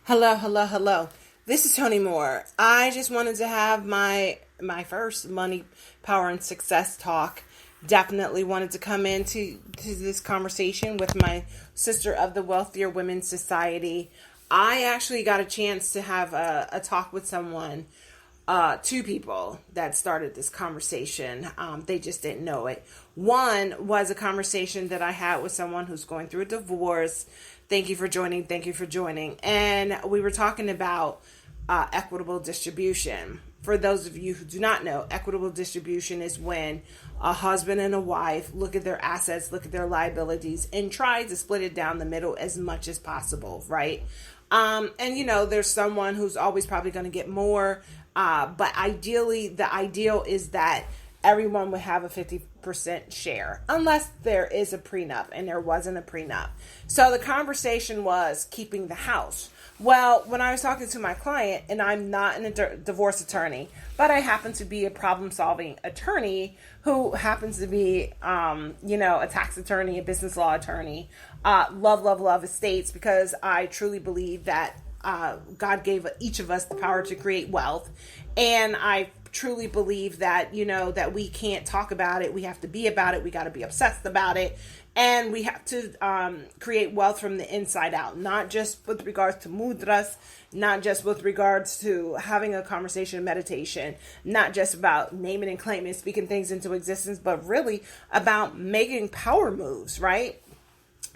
Hello, hello, hello. This is Toni Moore. I just wanted to have my first money, power, and success talk. Definitely wanted to come into this conversation with my sister of the Wealthier Women's Society. I actually got a chance to have a talk with someone, two people that started this conversation. They just didn't know it. One was a conversation that I had with someone who's going through a divorce. Thank you for joining. Thank you for joining. And we were talking about equitable distribution. For those of you who do not know, equitable distribution is when a husband and a wife look at their assets, look at their liabilities, and try to split it down the middle as much as possible, right? There's someone who's always probably going to get more, but ideally, the ideal is that everyone would have a 50% share, unless there is a prenup, and there wasn't a prenup. So the conversation was keeping the house. Well, when I was talking to my client, and I'm not a divorce attorney, but I happen to be a problem-solving attorney who happens to be, a tax attorney, a business law attorney, love estates, because I truly believe that God gave each of us the power to create wealth. And I truly believe that, that we can't talk about it. We have to be about it. We got to be obsessed about it. And we have to create wealth from the inside out, not just with regards to mudras, not just with regards to having a conversation, meditation, not just about naming and claiming, speaking things into existence, but really about making power moves, right?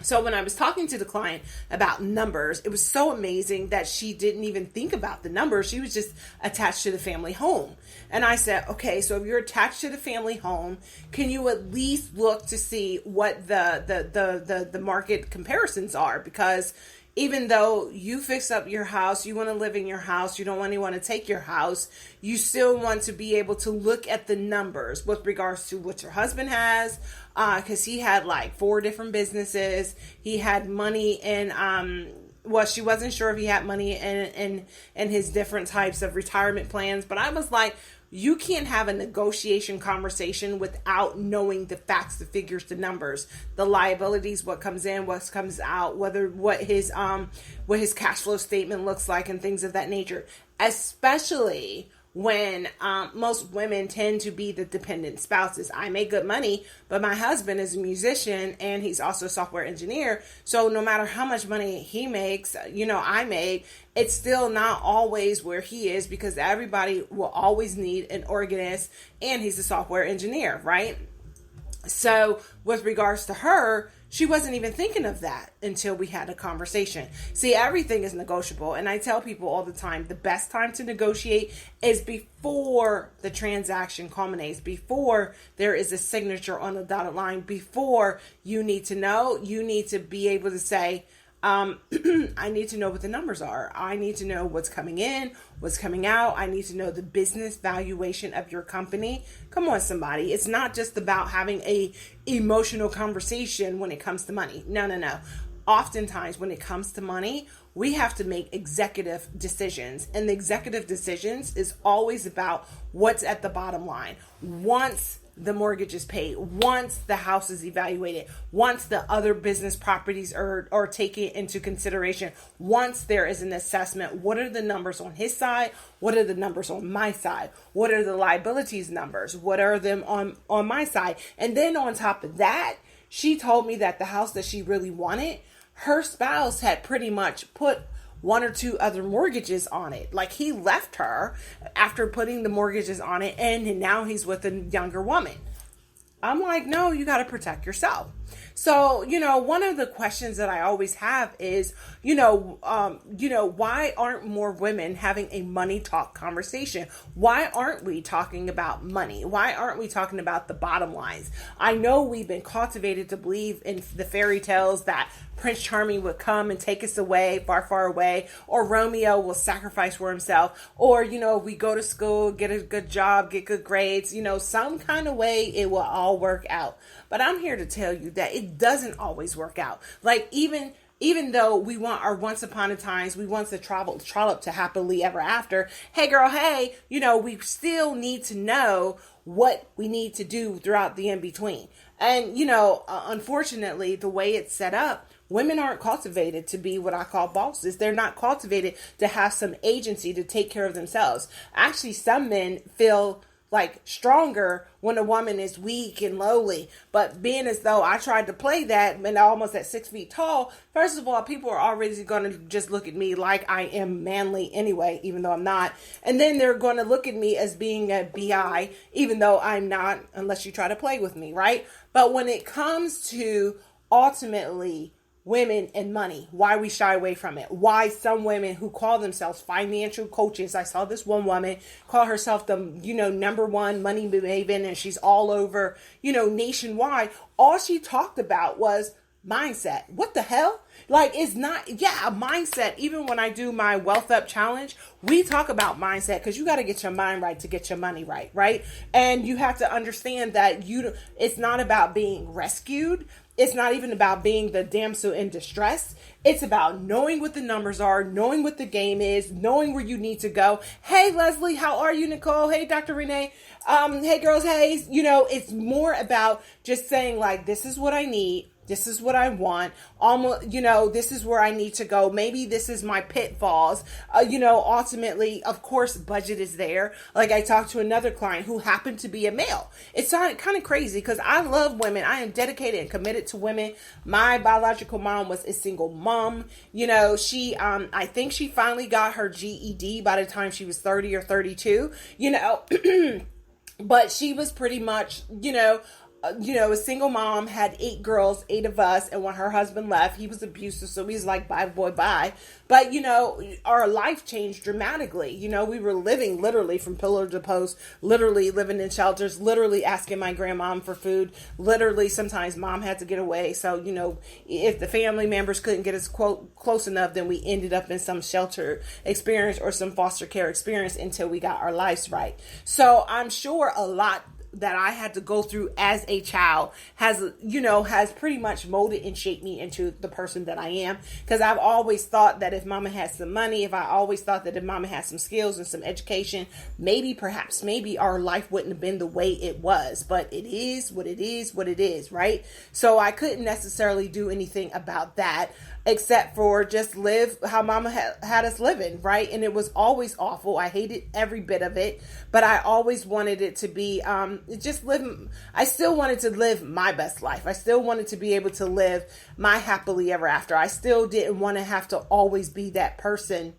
So when I was talking to the client about numbers, it was so amazing that she didn't even think about the numbers. She was just attached to the family home. And I said, okay, so if you're attached to the family home, can you at least look to see what the market comparisons are? Because even though you fix up your house, you want to live in your house, you don't want anyone to take your house, you still want to be able to look at the numbers with regards to what your husband has, because he had like 4 different businesses. He had money in, she wasn't sure if he had money in his different types of retirement plans, but I was like, you can't have a negotiation conversation without knowing the facts, the figures, the numbers, the liabilities, what comes in, what comes out, what his cash flow statement looks like, and things of that nature. Especially when most women tend to be the dependent spouses. I make good money, but my husband is a musician and he's also a software engineer. So no matter how much money he makes, I make, it's still not always where he is, because everybody will always need an organist, and he's a software engineer, right? So with regards to her, she wasn't even thinking of that until we had a conversation. See, everything is negotiable. And I tell people all the time, the best time to negotiate is before the transaction culminates, before there is a signature on the dotted line, before you need to know, you need to be able to say, I need to know what the numbers are. I need to know what's coming in, what's coming out. I need to know the business valuation of your company. Come on, somebody. It's not just about having a emotional conversation when it comes to money. No. Oftentimes when it comes to money, we have to make executive decisions. And the executive decisions is always about what's at the bottom line. Once the mortgage is paid, once the house is evaluated, once the other business properties are taken into consideration, once there is an assessment, what are the numbers on his side? What are the numbers on my side? What are the liabilities numbers? What are them on my side? And then on top of that, she told me that the house that she really wanted, her spouse had pretty much put 1 or 2 other mortgages on it. Like, he left her after putting the mortgages on it, and now he's with a younger woman. I'm like, no, you got to protect yourself. So, one of the questions that I always have is, why aren't more women having a money talk conversation? Why aren't we talking about money? Why aren't we talking about the bottom lines? I know we've been cultivated to believe in the fairy tales that Prince Charming would come and take us away, far, far away, or Romeo will sacrifice for himself, or, we go to school, get a good job, get good grades, some kind of way it will all work out. But I'm here to tell you that it doesn't always work out. Like, even though we want our once upon a times, we want the trollop to happily ever after. Hey girl, hey, we still need to know what we need to do throughout the in-between. And, unfortunately, the way it's set up, Women aren't cultivated to be what I call bosses. They're not cultivated to have some agency to take care of themselves. Actually, some men feel like stronger when a woman is weak and lowly. But being as though I tried to play that and almost at 6 feet tall, first of all, people are already going to just look at me like I am manly anyway, even though I'm not. And then they're going to look at me as being a BI, even though I'm not, unless you try to play with me, right? But when it comes to ultimately women and money, why we shy away from it, why some women who call themselves financial coaches, I saw this one woman call herself the, number one money maven, and she's all over, nationwide. All she talked about was mindset. What the hell? Like, it's not, mindset. Even when I do my Wealth Up challenge, we talk about mindset, because you got to get your mind right to get your money right, right? And you have to understand that it's not about being rescued. It's not even about being the damsel in distress. It's about knowing what the numbers are, knowing what the game is, knowing where you need to go. Hey, Leslie, how are you, Nicole? Hey, Dr. Renee. Hey, girls, hey. It's more about just saying, like, this is what I need. This is what I want. Almost, this is where I need to go. Maybe this is my pitfalls. Ultimately, of course, budget is there. Like, I talked to another client who happened to be a male. It's kind of crazy because I love women. I am dedicated and committed to women. My biological mom was a single mom. She, I think she finally got her GED by the time she was 30 or 32, but she was pretty much, a single mom, had 8 girls, 8 of us. And when her husband left, he was abusive. So he's like, bye, boy, bye. But, our life changed dramatically. We were living literally from pillar to post, literally living in shelters, literally asking my grandmom for food. Literally, sometimes mom had to get away. So, if the family members couldn't get us close enough, then we ended up in some shelter experience or some foster care experience until we got our lives right. So I'm sure a lot that I had to go through as a child has pretty much molded and shaped me into the person that I am. Because I've always thought that if mama had some money, if mama had some skills and some education, maybe our life wouldn't have been the way it was. But it is what it is, right? So I couldn't necessarily do anything about that, except for just live how mama had us living, right? And it was always awful. I hated every bit of it, but I always wanted it to be, I still wanted to live my best life. I still wanted to be able to live my happily ever after. I still didn't want to have to always be that person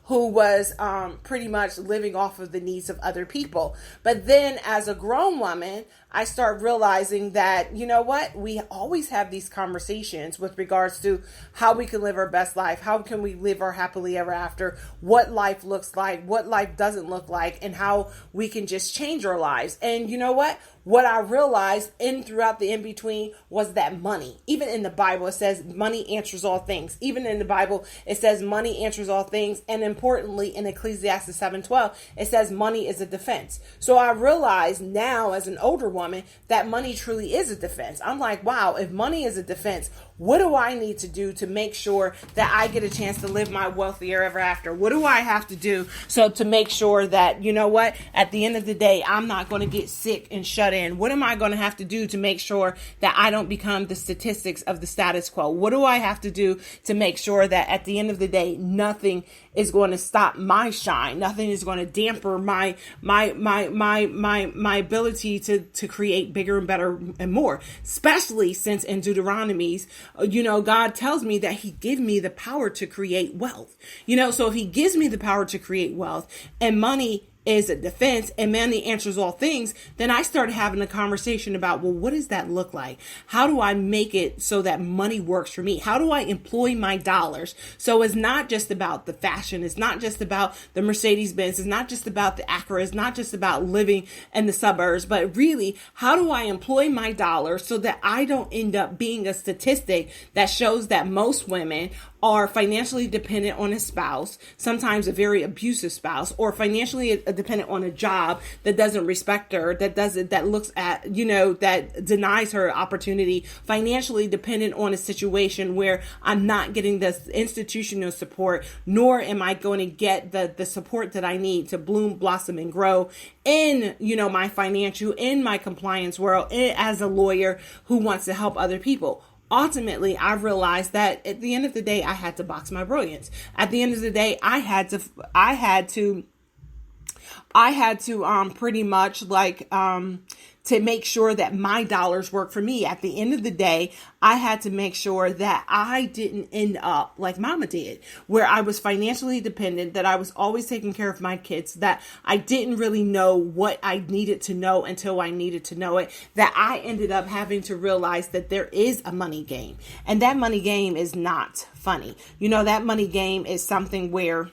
who was pretty much living off of the needs of other people. But then as a grown woman, I start realizing that, we always have these conversations with regards to how we can live our best life. How can we live our happily ever after? What life looks like, what life doesn't look like, and how we can just change our lives. And what I realized throughout the in-between was that money, even in the Bible, it says money answers all things. Even in the Bible, it says money answers all things. And importantly, in Ecclesiastes 7:12, it says money is a defense. So I realize now as an older woman that money truly is a defense. I'm like, wow, if money is a defense, what do I need to do to make sure that I get a chance to live my wealthier ever after? What do I have to do to make sure that, at the end of the day, I'm not going to get sick and shut in? What am I going to have to do to make sure that I don't become the statistics of the status quo? What do I have to do to make sure that at the end of the day, nothing is going to stop my shine? Nothing is going to damper my ability to create bigger and better and more, especially since in Deuteronomy's, God tells me that he give me the power to create wealth. So if he gives me the power to create wealth and money is a defense and money answers all things, then I started having a conversation about, well, what does that look like? How do I make it so that money works for me? How do I employ my dollars? So it's not just about the fashion. It's not just about the Mercedes Benz. It's not just about the Acura. It's not just about living in the suburbs, but really, how do I employ my dollars so that I don't end up being a statistic that shows that most women are financially dependent on a spouse, sometimes a very abusive spouse, or financially dependent on a job that doesn't respect her, that looks at, that denies her opportunity, financially dependent on a situation where I'm not getting the institutional support, nor am I going to get the support that I need to bloom, blossom, and grow in, my financial, in my compliance world, as a lawyer who wants to help other people. ultimately I realized that at the end of the day, I had to box my brilliance. At the end of the day, I had to pretty much to make sure that my dollars work for me. At the end of the day, I had to make sure that I didn't end up like mama did, where I was financially dependent, that I was always taking care of my kids, that I didn't really know what I needed to know until I needed to know it, that I ended up having to realize that there is a money game. And that money game is not funny. That money game is something where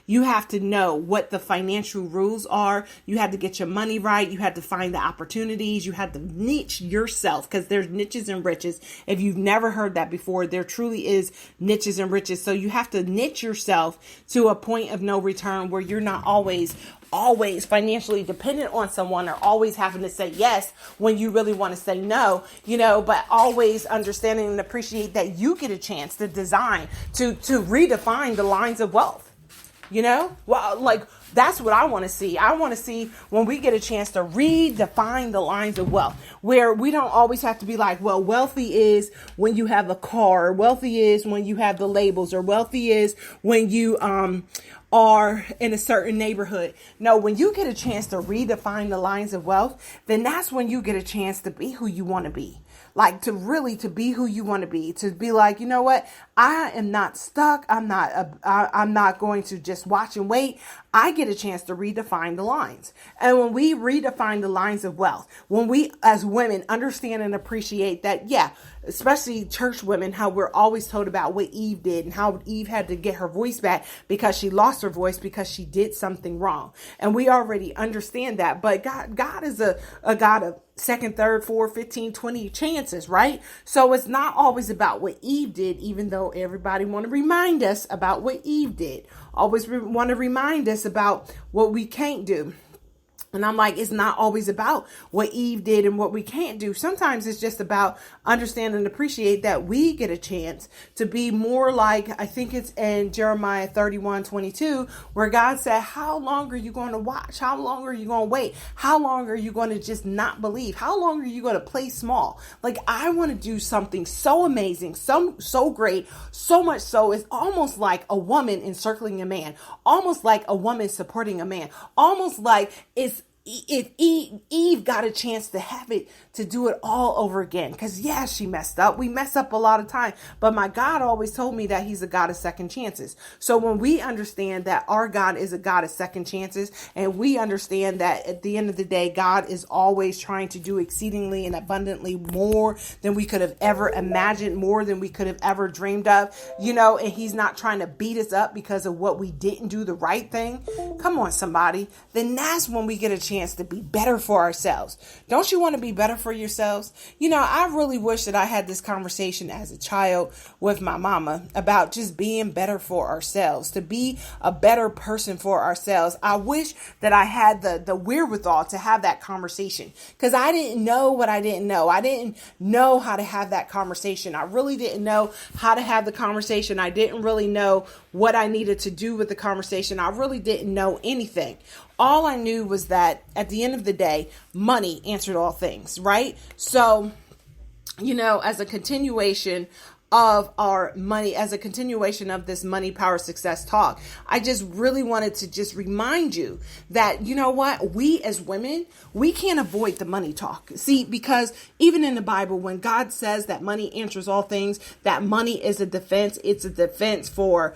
you have to know what the financial rules are. You have to get your money right. You have to find the opportunities. You have to niche yourself, because there's niches and riches. If you've never heard that before, there truly is niches and riches. So you have to niche yourself to a point of no return where you're not always financially dependent on someone, or always having to say yes when you really want to say no, but always understanding and appreciate that you get a chance to design, to redefine the lines of wealth. That's what I want to see. I want to see when we get a chance to redefine the lines of wealth, where we don't always have to be like, well, wealthy is when you have a car, wealthy is when you have the labels, or wealthy is when you are in a certain neighborhood. No, when you get a chance to redefine the lines of wealth, then that's when you get a chance to be who you want to be. To be who you want to be like, you know what? I am not stuck. I'm not going to just watch and wait. I get a chance to redefine the lines. And when we redefine the lines of wealth, when we as women understand and appreciate that, especially church women, how we're always told about what Eve did and how Eve had to get her voice back because she lost her voice because she did something wrong. And we already understand that. But God is a God of second, third, fourth, 15, 20 chances, right? So it's not always about what Eve did, even though everybody want to remind us about what Eve did. Always want to remind us about what we can't do. And I'm like, it's not always about what Eve did and what we can't do. Sometimes it's just about understand and appreciate that we get a chance to be more like, I think it's in Jeremiah 31:22, where God said, how long are you going to watch? How long are you going to wait? How long are you going to just not believe? How long are you going to play small? Like, I want to do something so amazing, so great, so much so it's almost like a woman encircling a man, almost like a woman supporting a man, almost like if Eve got a chance to have it, to do it all over again. Because she messed up. We mess up a lot of time. But my God always told me that he's a God of second chances. So when we understand that our God is a God of second chances, and we understand that at the end of the day, God is always trying to do exceedingly and abundantly more than we could have ever imagined, more than we could have ever dreamed of, and he's not trying to beat us up because of what we didn't do the right thing. Come on, somebody. Then that's when we get a chance to be better for ourselves. Don't you want to be better for yourselves? I really wish that I had this conversation as a child with my mama about just being better for ourselves, to be a better person for ourselves. I wish that I had the wherewithal to have that conversation, because I didn't know what I didn't know. I didn't know how to have that conversation. I really didn't know how to have the conversation. I didn't really know what I needed to do with the conversation. I really didn't know anything. All I knew was that at the end of the day, money answered all things, right? So, as a continuation of our money, as a continuation of this money, power, success talk, I just really wanted to just remind you that, we as women, we can't avoid the money talk. See, because even in the Bible, when God says that money answers all things, that money is a defense, it's a defense for,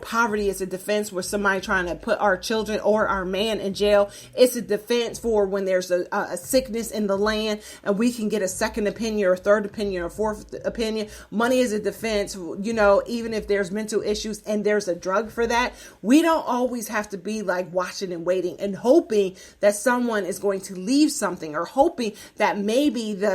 poverty. It's a defense for somebody trying to put our children or our man in jail. It's a defense for when there's a sickness in the land and we can get a second opinion or a third opinion or fourth opinion. Money is a defense, even if there's mental issues and there's a drug for that. We don't always have to be like watching and waiting and hoping that someone is going to leave something, or hoping that maybe the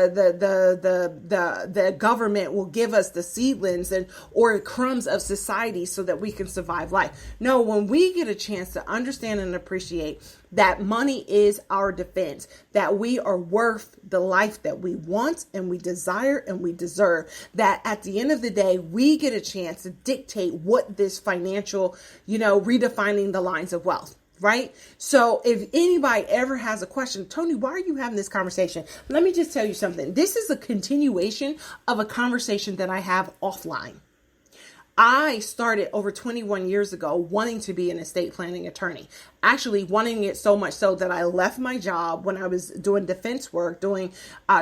government will give us the seedlings or crumbs of society so that we can survive life. No, when we get a chance to understand and appreciate that money is our defense, that we are worth the life that we want and we desire and we deserve, that at the end of the day, we get a chance to dictate what this financial, redefining the lines of wealth. Right? So if anybody ever has a question, Toni, why are you having this conversation? Let me just tell you something. This is a continuation of a conversation that I have offline. I started over 21 years ago wanting to be an estate planning attorney. Actually wanting it so much so that I left my job when I was doing defense work, doing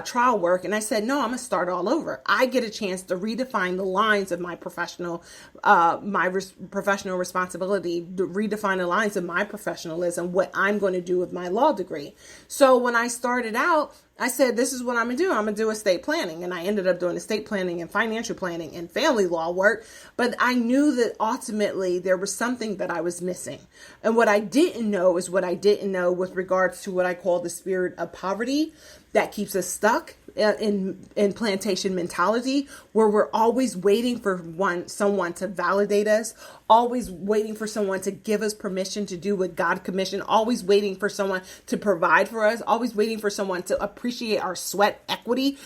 trial work. And I said, no, I'm going to start all over. I get a chance to redefine the lines of my professional responsibility, to redefine the lines of my professionalism, what I'm going to do with my law degree. So when I started out, I said, this is what I'm going to do. I'm going to do estate planning. And I ended up doing estate planning and financial planning and family law work. But I knew that ultimately there was something that I was missing. And what I didn't know is what I didn't know with regards to what I call the spirit of poverty that keeps us stuck in plantation mentality, where we're always waiting for someone to validate us, always waiting for someone to give us permission to do what God commissioned, always waiting for someone to provide for us, always waiting for someone to appreciate our sweat equity,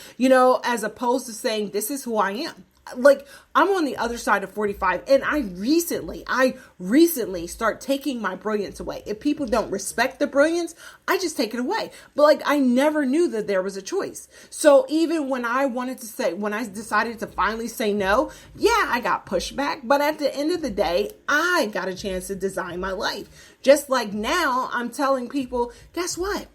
as opposed to saying, this is who I am. Like, I'm on the other side of 45, and I recently start taking my brilliance away. If people don't respect the brilliance, I just take it away. But I never knew that there was a choice. So even when I decided to finally say no, yeah, I got pushback. But at the end of the day, I got a chance to design my life. Just like now, I'm telling people, guess what?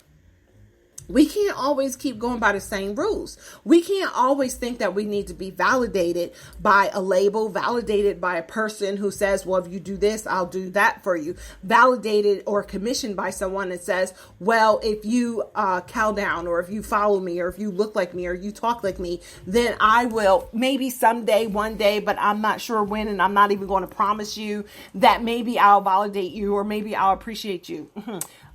We can't always keep going by the same rules. We can't always think that we need to be validated by a label, validated by a person who says, well, if you do this, I'll do that for you. Validated or commissioned by someone that says, well, if you cow down, or if you follow me, or if you look like me, or you talk like me, then I will, maybe someday, one day, but I'm not sure when, and I'm not even going to promise you that maybe I'll validate you, or maybe I'll appreciate you.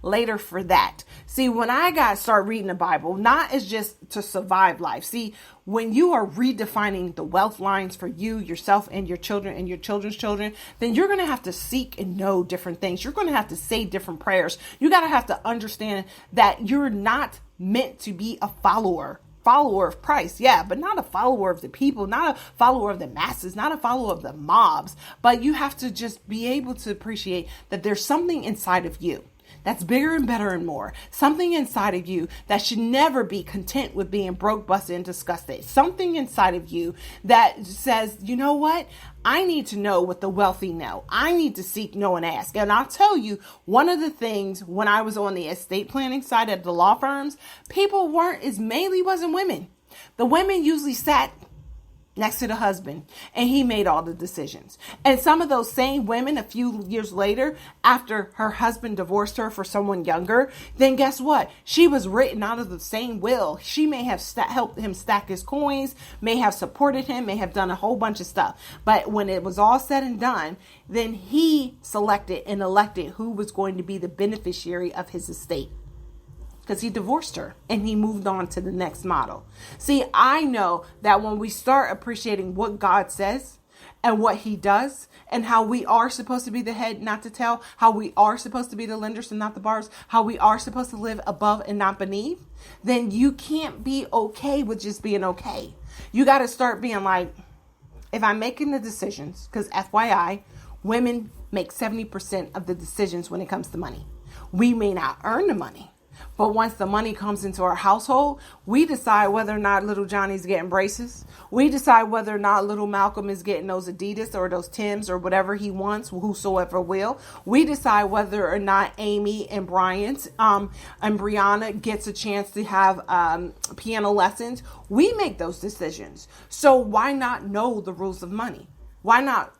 Later for that. See, when I start reading the Bible, not as just to survive life. See, when you are redefining the wealth lines for you, yourself, and your children, and your children's children, then you're going to have to seek and know different things. You're going to have to say different prayers. You got to have to understand that you're not meant to be a follower of Christ. Yeah, but not a follower of the people, not a follower of the masses, not a follower of the mobs. But you have to just be able to appreciate that there's something inside of you that's bigger and better and more. Something inside of you that should never be content with being broke, busted, and disgusted. Something inside of you that says, you know what? I need to know what the wealthy know. I need to seek, know, and ask. And I'll tell you, one of the things when I was on the estate planning side at the law firms, people wasn't women. The women usually sat next to the husband, and he made all the decisions. And some of those same women, a few years later, after her husband divorced her for someone younger, then guess what? She was written out of the same will. She may have helped him stack his coins, may have supported him, may have done a whole bunch of stuff. But when it was all said and done, then he selected and elected who was going to be the beneficiary of his estate, because he divorced her and he moved on to the next model. See, I know that when we start appreciating what God says and what he does, and how we are supposed to be the head, not the tail, how we are supposed to be the lenders and not the borrowers, how we are supposed to live above and not beneath, then you can't be okay with just being okay. You got to start being like, if I'm making the decisions, because FYI, women make 70% of the decisions when it comes to money. We may not earn the money, but once the money comes into our household, we decide whether or not little Johnny's getting braces. We decide whether or not little Malcolm is getting those Adidas or those Timbs or whatever he wants, whosoever will. We decide whether or not Amy and Bryant and Brianna gets a chance to have piano lessons. We make those decisions. So why not know the rules of money? Why not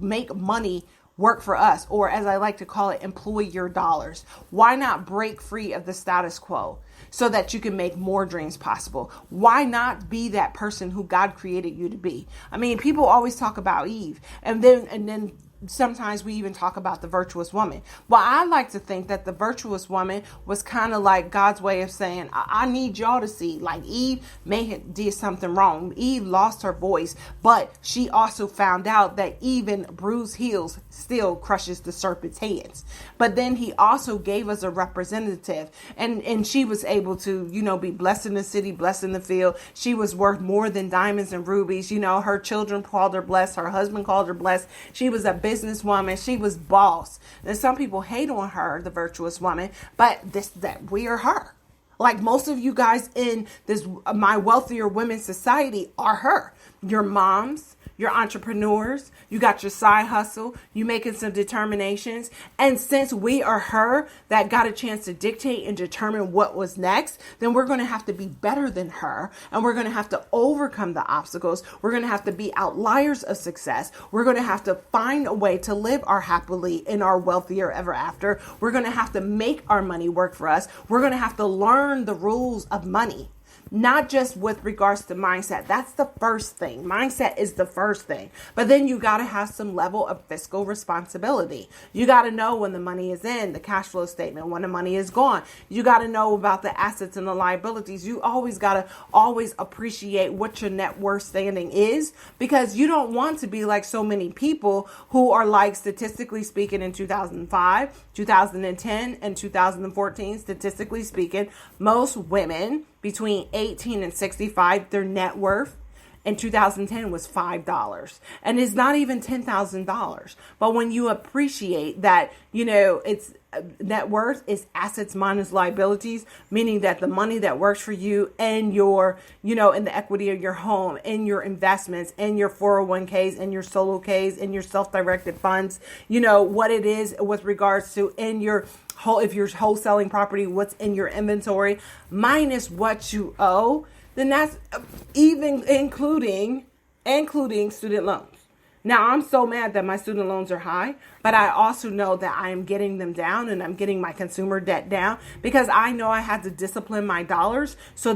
make money work for us, or as I like to call it, employ your dollars? Why not break free of the status quo so that you can make more dreams possible? Why not be that person who God created you to be? I mean, people always talk about Eve, and then sometimes we even talk about the virtuous woman. Well, I like to think that the virtuous woman was kind of like God's way of saying, I need y'all to see, like Eve may have did something wrong. Eve lost her voice, but she also found out that even bruised heels still crushes the serpent's hands. But then he also gave us a representative, and she was able to, be blessed in the city, blessed in the field. She was worth more than diamonds and rubies. Her children called her blessed. Her husband called her blessed. She was a businesswoman. She was boss. And some people hate on her, the virtuous woman, but that we are her. Like most of you guys in this, my wealthier women society are her. Your moms, your entrepreneurs, you got your side hustle, you making some determinations. And since we are her that got a chance to dictate and determine what was next, then we're going to have to be better than her. And we're going to have to overcome the obstacles. We're going to have to be outliers of success. We're going to have to find a way to live our happily in our wealthier ever after. We're going to have to make our money work for us. We're going to have to learn the rules of money. Not just with regards to mindset. That's the first thing. Mindset is the first thing. But then you got to have some level of fiscal responsibility. You got to know when the money is in, the cash flow statement, when the money is gone. You got to know about the assets and the liabilities. You always got to appreciate what your net worth standing is, because you don't want to be like so many people who are like, statistically speaking, in 2005, 2010, and 2014, statistically speaking, most women between 18 and 65, their net worth in 2010 was $5. And it's not even $10,000. But when you appreciate that, it's net worth is assets minus liabilities, meaning that the money that works for you and your, in the equity of your home, in your investments, in your 401ks, in your solo Ks, in your self-directed funds, what it is with regards to in your if you're wholesaling property, what's in your inventory minus what you owe, then that's even including student loans. Now, I'm so mad that my student loans are high, but I also know that I am getting them down and I'm getting my consumer debt down because I know I had to discipline my dollars so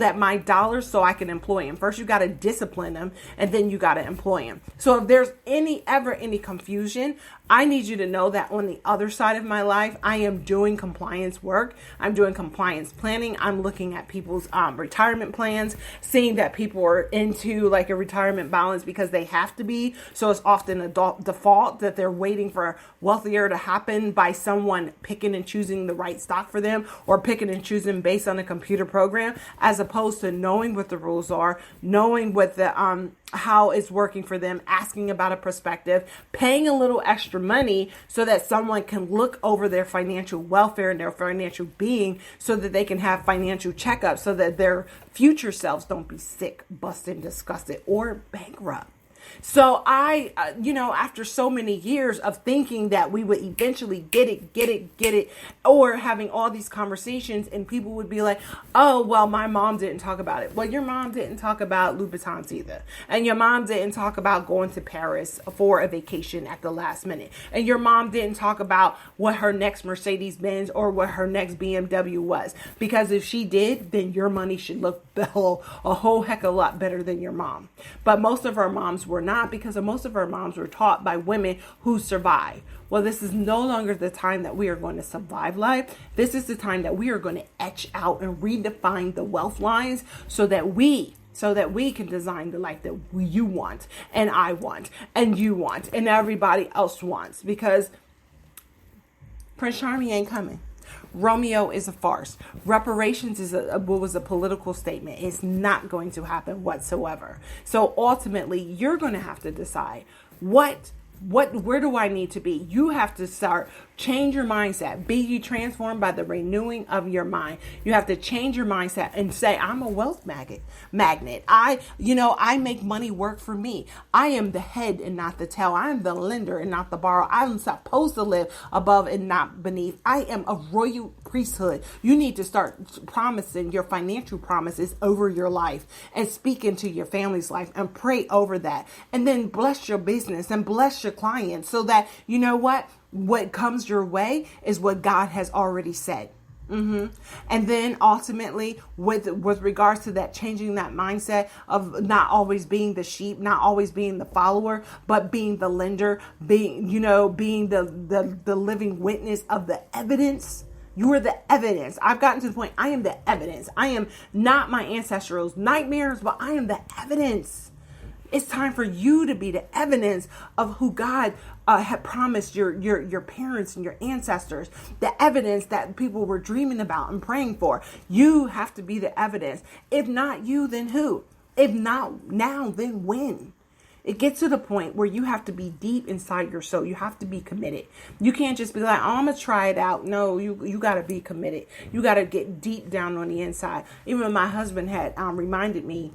I can employ them. First, you got to discipline them and then you got to employ them. So if there's ever any confusion, I need you to know that on the other side of my life, I am doing compliance work. I'm doing compliance planning. I'm looking at people's retirement plans, seeing that people are into like a retirement balance because they have to be. So it's often a default that they're waiting for wealthier to happen by someone picking and choosing the right stock for them or picking and choosing based on a computer program, as opposed to knowing what the rules are, knowing what the how it's working for them, asking about a perspective, paying a little extra money so that someone can look over their financial welfare and their financial being so that they can have financial checkups so that their future selves don't be sick, busted, disgusted, or bankrupt. So I, after so many years of thinking that we would eventually get it, or having all these conversations and people would be like, oh, well, my mom didn't talk about it. Well, your mom didn't talk about Louboutins either. And your mom didn't talk about going to Paris for a vacation at the last minute. And your mom didn't talk about what her next Mercedes-Benz or what her next BMW was. Because if she did, then your money should look a whole heck of a lot better than your mom. But most of our moms were not, because most of our moms were taught by women who survived. Well, this is no longer the time that we are going to survive life. This is the time that we are going to etch out and redefine the wealth lines so that we can design the life that you want and I want and you want and everybody else wants, because Prince Charming ain't coming. Romeo is a farce. Reparations was a political statement. It's not going to happen whatsoever. So ultimately, you're going to have to decide where do I need to be? You have to change your mindset. Be ye transformed by the renewing of your mind. You have to change your mindset and say, I'm a wealth magnet. I make money work for me. I am the head and not the tail. I am the lender and not the borrower. I'm supposed to live above and not beneath. I am a royal priesthood. You need to start promising your financial promises over your life and speak into your family's life and pray over that. And then bless your business and bless your clients so that, what comes your way is what God has already said. And then ultimately, with regards to that, changing that mindset of not always being the sheep, not always being the follower, but being the lender, being the living witness of the evidence. You are the evidence. I've gotten to the point, I am the evidence. I am not my ancestral nightmares, but I am the evidence. It's time for you to be the evidence of who God had promised your parents and your ancestors, the evidence that people were dreaming about and praying for. You have to be the evidence. If not you, then who? If not now, then when? It gets to the point where you have to be deep inside your soul. You have to be committed. You can't just be like, oh, I'm going to try it out. No, you got to be committed. You got to get deep down on the inside. Even my husband had reminded me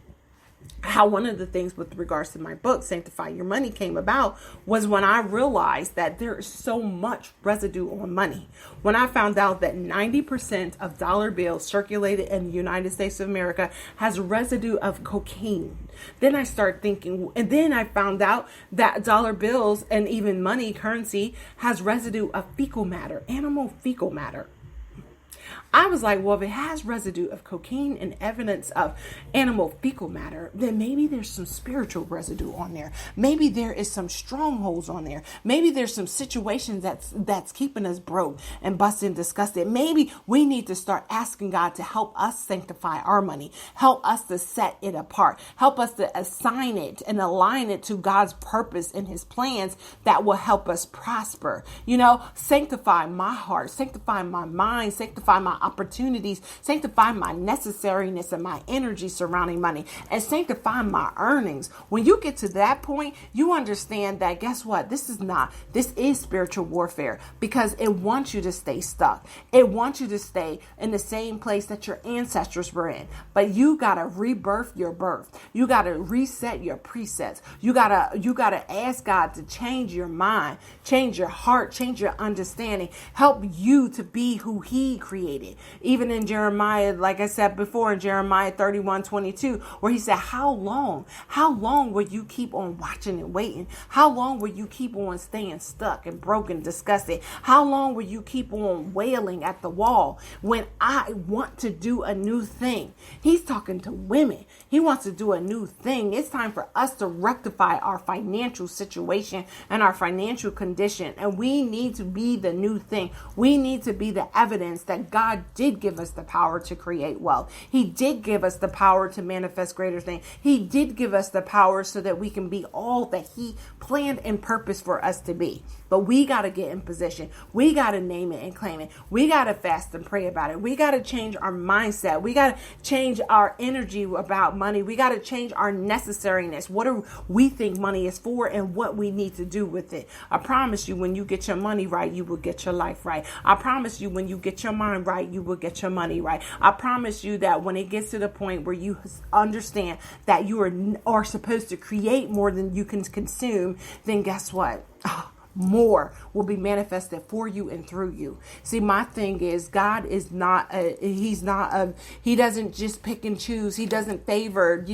how one of the things with regards to my book, Sanctify Your Money, came about was when I realized that there is so much residue on money. When I found out that 90% of dollar bills circulated in the United States of America has residue of cocaine. Then I started thinking, and then I found out that dollar bills and even money currency has residue of fecal matter, animal fecal matter. I was like, well, if it has residue of cocaine and evidence of animal fecal matter, then maybe there's some spiritual residue on there. Maybe there is some strongholds on there. Maybe there's some situations that's keeping us broke and busted and disgusted. Maybe we need to start asking God to help us sanctify our money, help us to set it apart, help us to assign it and align it to God's purpose and his plans that will help us prosper. Sanctify my heart, sanctify my mind, sanctify my opportunities, sanctify my necessariness and my energy surrounding money, and sanctify my earnings. When you get to that point, you understand that guess what? This is spiritual warfare, because it wants you to stay stuck. It wants you to stay in the same place that your ancestors were in. But you got to rebirth your birth. You got to reset your presets. You got to ask God to change your mind, change your heart, change your understanding, help you to be who he created. Even in Jeremiah, like I said before, in Jeremiah 31:22, where he said, how long will you keep on watching and waiting? How long will you keep on staying stuck and broken, disgusted? How long will you keep on wailing at the wall when I want to do a new thing? He's talking to women. He wants to do a new thing. It's time for us to rectify our financial situation and our financial condition. And we need to be the new thing. We need to be the evidence that God did give us the power to create wealth. He did give us the power to manifest greater things. He did give us the power so that we can be all that he planned and purposed for us to be. But we got to get in position. We got to name it and claim it. We got to fast and pray about it. We got to change our mindset. We got to change our energy about money. We got to change our necessariness. What do we think money is for and what we need to do with it? I promise you, when you get your money right, you will get your life right. I promise you, when you get your mind right, you will get your money right. I promise you that when it gets to the point where you understand that you are supposed to create more than you can consume, then guess what? More will be manifested for you and through you. See, my thing is God is he doesn't just pick and choose. He doesn't favor,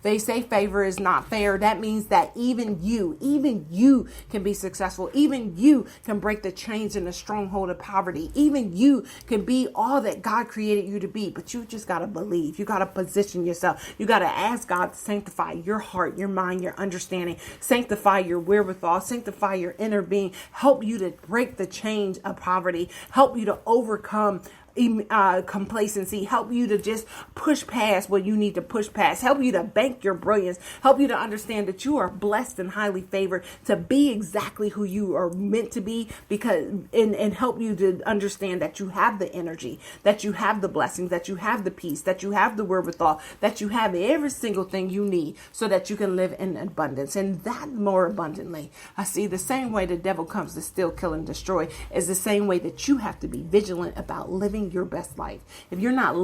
they say favor is not fair. That means that even you can be successful. Even you can break the chains and the stronghold of poverty. Even you can be all that God created you to be, but you just got to believe. You got to position yourself. You got to ask God to sanctify your heart, your mind, your understanding, sanctify your wherewithal, sanctify your inner being, help you to break the chains of poverty, help you to overcome complacency, help you to just push past what you need to push past, help you to bank your brilliance, help you to understand that you are blessed and highly favored to be exactly who you are meant to be, because and help you to understand that you have the energy, that you have the blessings, that you have the peace, that you have the wherewithal, that you have every single thing you need so that you can live in abundance, and that more abundantly. I see the same way the devil comes to steal, kill, and destroy is the same way that you have to be vigilant about living your best life. If you're not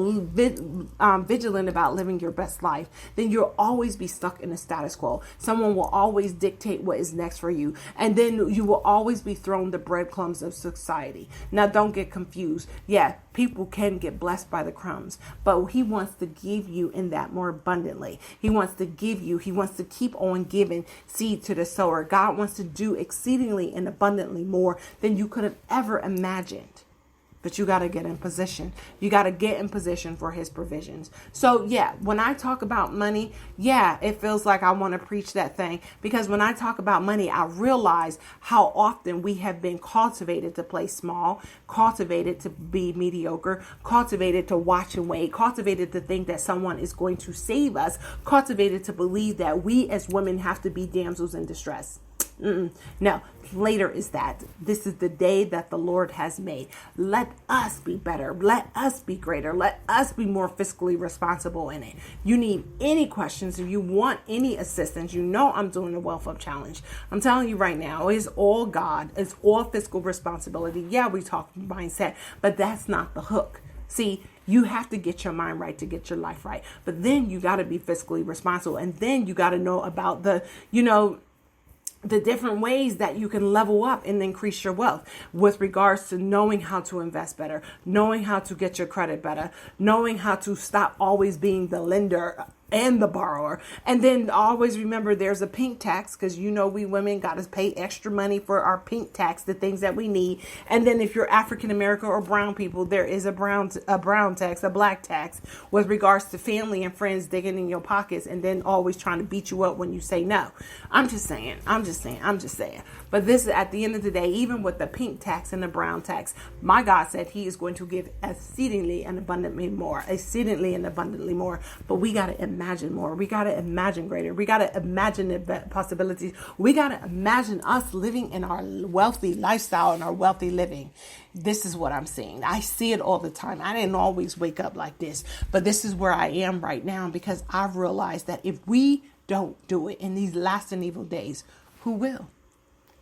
vigilant about living your best life, then you'll always be stuck in the status quo. Someone will always dictate what is next for you, and then you will always be thrown the breadcrumbs of society. Now, don't get confused. Yeah, people can get blessed by the crumbs, but he wants to give you in that more abundantly. He wants to keep on giving seed to the sower. God wants to do exceedingly and abundantly more than you could have ever imagined. But you got to get in position. You got to get in position for his provisions. So yeah, when I talk about money, yeah, it feels like I want to preach that thing, because when I talk about money, I realize how often we have been cultivated to play small, cultivated to be mediocre, cultivated to watch and wait, cultivated to think that someone is going to save us, cultivated to believe that we as women have to be damsels in distress. No, later is that. This is the day that the Lord has made. Let us be better. Let us be greater. Let us be more fiscally responsible in it. You need any questions, if you want any assistance, you know I'm doing the Wealth Up Challenge. I'm telling you right now, it's all God. It's all fiscal responsibility. Yeah, we talk mindset, but that's not the hook. See, you have to get your mind right to get your life right. But then you got to be fiscally responsible. And then you got to know about the different ways that you can level up and increase your wealth with regards to knowing how to invest better, knowing how to get your credit better, knowing how to stop always being the lender and the borrower. And then always remember there's a pink tax, because we women got to pay extra money for our pink tax, the things that we need. And then if you're African American or brown people, there is a brown tax, a black tax, with regards to family and friends digging in your pockets and then always trying to beat you up when you say no. I'm just saying. But this is, at the end of the day, even with the pink tax and the brown tax, my God said he is going to give exceedingly and abundantly more. But we got to imagine more. We got to imagine greater. We got to imagine the possibilities. We got to imagine us living in our wealthy lifestyle and our wealthy living. This is what I'm seeing. I see it all the time. I didn't always wake up like this, but this is where I am right now, because I've realized that if we don't do it in these last and evil days, who will?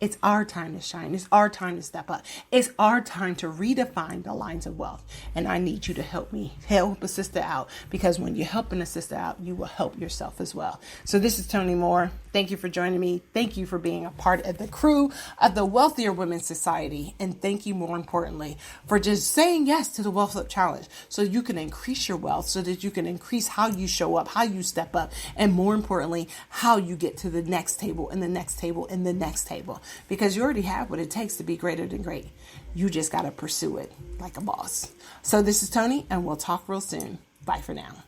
It's our time to shine. It's our time to step up. It's our time to redefine the lines of wealth. And I need you to help a sister out, because when you're helping a sister out, you will help yourself as well. So this is Toni Moore. Thank you for joining me. Thank you for being a part of the crew of the Wealthier Women's Society. And thank you, more importantly, for just saying yes to the Wealth Up Challenge, so you can increase your wealth, so that you can increase how you show up, how you step up, and more importantly, how you get to the next table and the next table and the next table. Because you already have what it takes to be greater than great. You just got to pursue it like a boss. So this is Toni, and we'll talk real soon. Bye for now.